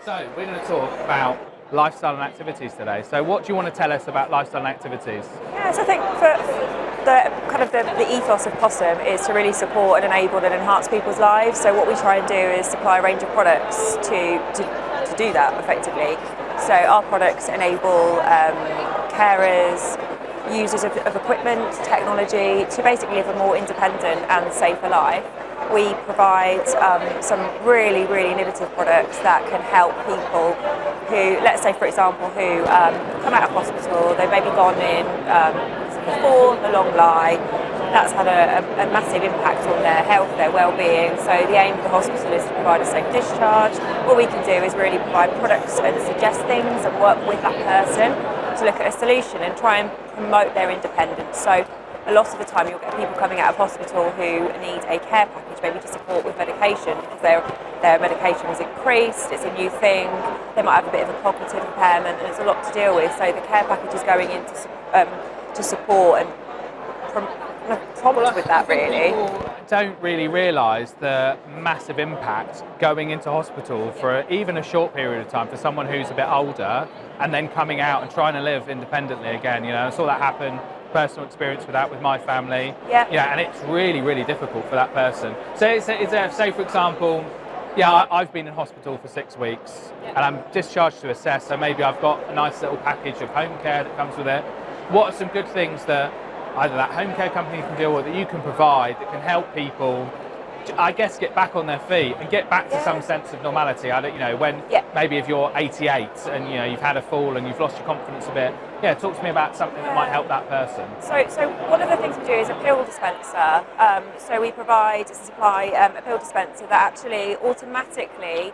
So we're going to talk about lifestyle and activities today. So what do you want to tell us about lifestyle and activities? Yeah, so I think for the ethos of Possum is to really support and enable and enhance people's lives. So what we try and do is supply a range of products to do that effectively. So our products enable carers, users of equipment, technology to basically live a more independent and safer life. We provide some really, really innovative products that can help people who, let's say for example, who come out of hospital, they've maybe gone in before a long lie. That's had a massive impact on their health, their well-being. So the aim of the hospital is to provide a safe discharge. What we can do is really provide products and suggest things and work with that person to look at a solution and try and promote their independence. So a lot of the time you'll get people coming out of hospital who need a care package, maybe to support with medication because their medication is increased, it's a new thing, they might have a bit of a cognitive impairment and it's a lot to deal with. So the care package is going in to support and prompt with that really. People don't really realise the massive impact going into hospital for even a short period of time for someone who's a bit older and then coming out and trying to live independently again. You know, I saw that happen. Personal experience with that with my family. Yeah, and it's really, really difficult for that person. So is there, say for example, I've been in hospital for 6 weeks and I'm discharged to assess, so maybe I've got a nice little package of home care that comes with it. What are some good things that either that home care company can do or that you can provide that can help people, I guess, get back on their feet and get back to some sense of normality? I don't, when maybe if you're 88 and you've had a fall and you've lost your confidence a bit. Yeah, talk to me about something that might help that person. So one of the things we do is a pill dispenser. So we supply a pill dispenser that actually automatically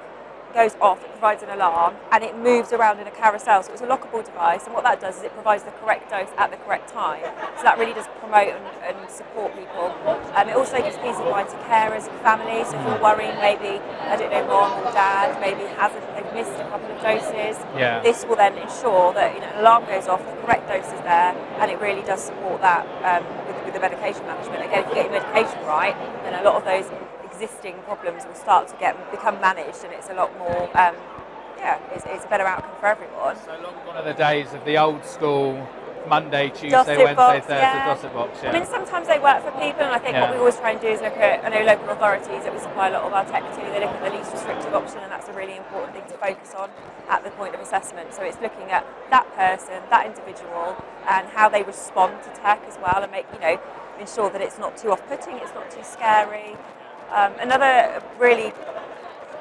goes off, it provides an alarm, and it moves around in a carousel. So it's a lockable device, and what that does is it provides the correct dose at the correct time. So that really does promote and support people. It also gives peace of mind to carers and families. So if you're worrying maybe, I don't know, mom or dad maybe they've missed a couple of doses, this will then ensure that an alarm goes off, the correct dose is there, and it really does support that with the medication management. Again, if you get your medication right, then a lot of those existing problems will start to become managed, and it's a lot more it's a better outcome for everyone. So long gone are the days of the old school Monday, Tuesday, gossip Wednesday, box, Thursday gossip box. I mean, sometimes they work for people, and I think what we always try and do is look at, I know local authorities that we supply a lot of our tech to, they look at the least restrictive option, and that's a really important thing to focus on at the point of assessment. So it's looking at that person, that individual, and how they respond to tech as well, and ensure that it's not too off-putting, it's not too scary. Another really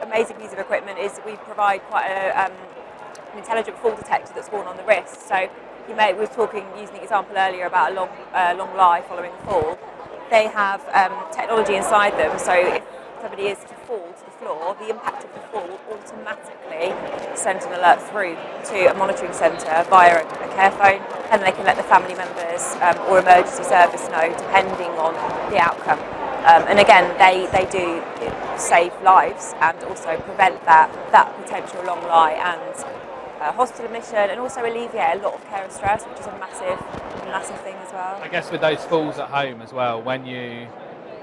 amazing piece of equipment is we provide quite an intelligent fall detector that's worn on the wrist. So we were talking, using the example earlier about a long lie following a fall. They have technology inside them, so if somebody is to fall to the floor, the impact of the fall will automatically send an alert through to a monitoring centre via a care phone, and they can let the family members or emergency service know depending on the outcome. And again, they do save lives and also prevent that potential long lie and hospital admission, and also alleviate a lot of care and stress, which is a massive thing as well. I guess with those falls at home as well, when you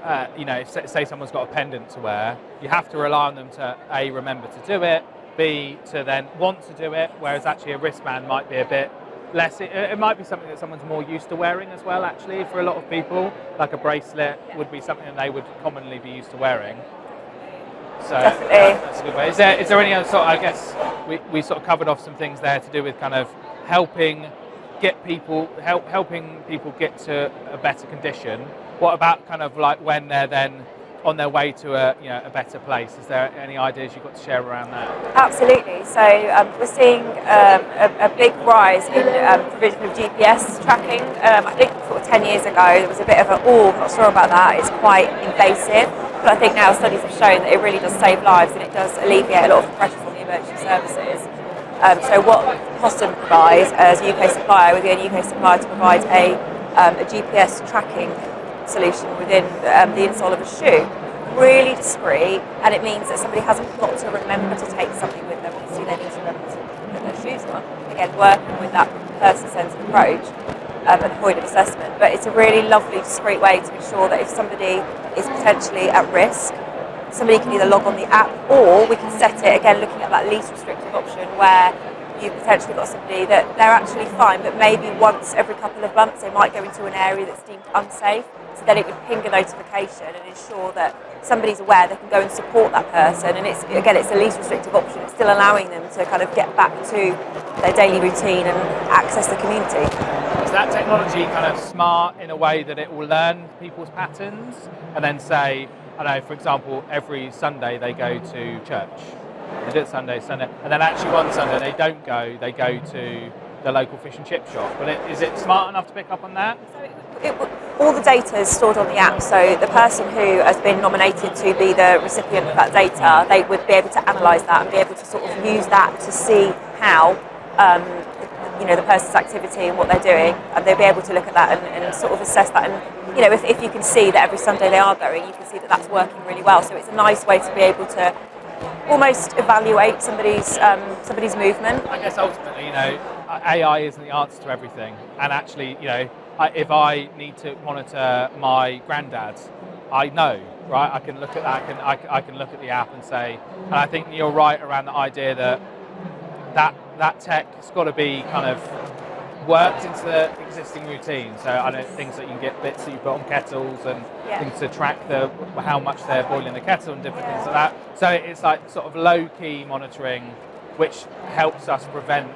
if say someone's got a pendant to wear, you have to rely on them to A, remember to do it, B, to then want to do it, whereas actually a wristband might be a bit less, it might be something that someone's more used to wearing as well, actually, for a lot of people. Like a bracelet would be something that they would commonly be used to wearing. So definitely. That's a good way. Is there any other sort of, I guess, we sort of covered off some things there to do with kind of helping people get to a better condition. What about kind of like when they're then on their way to a better place? Is there any ideas you've got to share around that? Absolutely. So we're seeing a big rise in provision of GPS tracking. I think sort of 10 years ago there was a bit of I'm not sure about that, it's quite invasive. But I think now studies have shown that it really does save lives, and it does alleviate a lot of the pressure from the emergency services. So what Possum provides as a UK supplier, we're the only UK supplier to provide a GPS tracking solution within the insole of a shoe. Really discreet, and it means that somebody hasn't got to remember to take something with them. Obviously they need to remember to put their shoes on. Again, working with that person-centred approach at the point of assessment. But it's a really lovely, discreet way to ensure that if somebody is potentially at risk, somebody can either log on the app, or we can set it, again, looking at that least restrictive option, where you've potentially got somebody that they're actually fine, but maybe once every couple of months they might go into an area that's deemed unsafe. So then it would ping a notification and ensure that somebody's aware they can go and support that person. And it's a least restrictive option. It's still allowing them to kind of get back to their daily routine and access the community. Is that technology kind of smart in a way that it will learn people's patterns and then say, I don't know, for example, every Sunday they go to church. They do it Sunday, and then actually one Sunday they don't go, they go to the local fish and chip shop. But is it smart enough to pick up on that? All the data is stored on the app, so the person who has been nominated to be the recipient of that data, they would be able to analyse that and be able to sort of use that to see how the person's activity and what they're doing, and they'll be able to look at that and sort of assess that. And if you can see that every Sunday they are going, you can see that that's working really well. So it's a nice way to be able to almost evaluate somebody's movement. I guess ultimately, AI isn't the answer to everything, and actually, if I need to monitor my granddad, I know, right? I can look at that. I can look at the app and say, and I think you're right around the idea that tech's got to be kind of worked into the existing routine. So I know things that you can get bits that you put on kettles and things to track how much they're boiling the kettle and different things like that. So it's like sort of low-key monitoring, which helps us prevent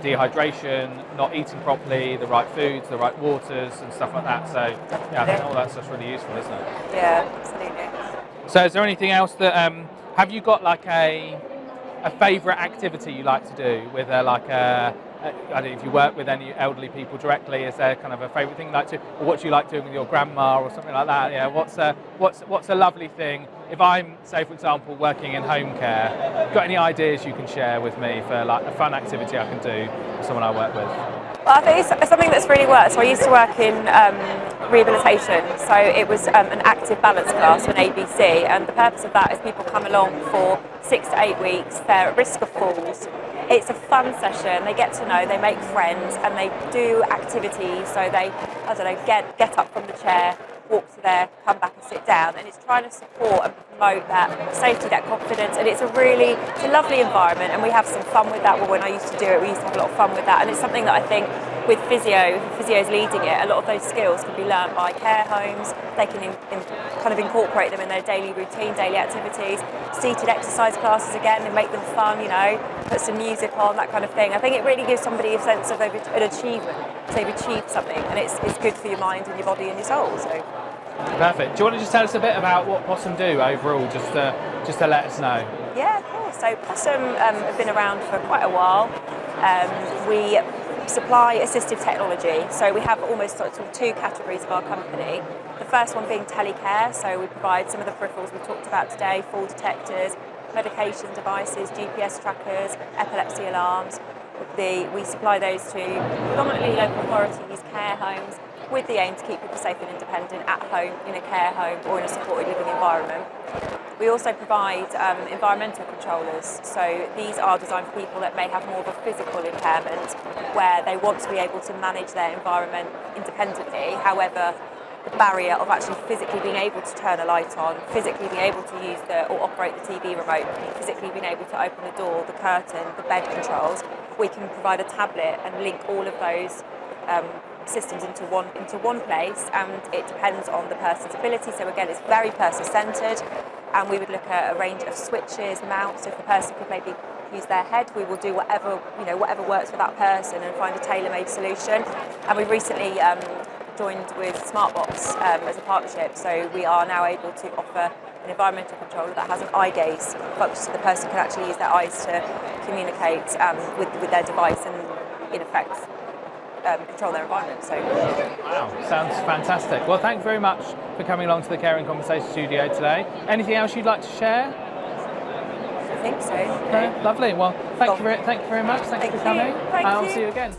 dehydration, not eating properly, the right foods, the right waters and stuff like that. So I think all that stuff's really useful, isn't it? Yeah, absolutely. So is there anything else that have you got like a favourite activity you like to do with I don't know if you work with any elderly people directly, is there kind of a favourite thing you like to, or what do you like doing with your grandma or something like that? Yeah, what's a lovely thing? If I'm, say for example, working in home care, got any ideas you can share with me for like a fun activity I can do with someone I work with? Well, I think it's something that's really worked. So I used to work in rehabilitation, so it was an active balance class, an ABC, and the purpose of that is people come along for 6 to 8 weeks, they're at risk of falls. It's a fun session, they get to know, they make friends, and they do activities, so they, get up from the chair, walk to there, come back and sit down, and it's trying to support and promote that safety, that confidence, and it's a lovely environment, and we have some fun with that. Well, when I used to do it, we used to have a lot of fun with that, and it's something that I think with physio's leading it, a lot of those skills can be learned by care homes. They can kind of incorporate them in their daily routine, daily activities. Seated exercise classes again, and make them fun, put some music on, that kind of thing. I think it really gives somebody a sense of an achievement. So they've achieved something, and it's good for your mind and your body and your soul. So. Perfect. Do you want to just tell us a bit about what Possum do overall, just to let us know? Yeah, of course. So Possum have been around for quite a while. We supply assistive technology. So we have almost sort of 2 categories of our company. The first one being telecare. So we provide some of the peripherals we talked about today, fall detectors, medication devices, GPS trackers, epilepsy alarms. We supply those to predominantly local authorities, care homes, with the aim to keep people safe and independent at home, in a care home or in a supported living environment. We also provide environmental controllers, so these are designed for people that may have more of a physical impairment, where they want to be able to manage their environment independently. However, the barrier of actually physically being able to turn a light on, physically being able to use or operate the TV remote, physically being able to open the door, the curtain, the bed controls, we can provide a tablet and link all of those systems into one place, and it depends on the person's ability. So again, it's very person-centred, and we would look at a range of switches, mounts. So if the person could maybe use their head, we will do whatever works for that person and find a tailor-made solution. And we recently joined with Smartbox as a partnership, so we are now able to offer an environmental controller that has an eye gaze function, so the person can actually use their eyes to communicate with their device and in effect control their environment. So, wow, sounds fantastic. Well, thank you very much for coming along to the Caring Conversation studio today. Anything else you'd like to share? I think so. No? Lovely. Well, thank you very much. Thank you for coming. Thank you. I'll see you again.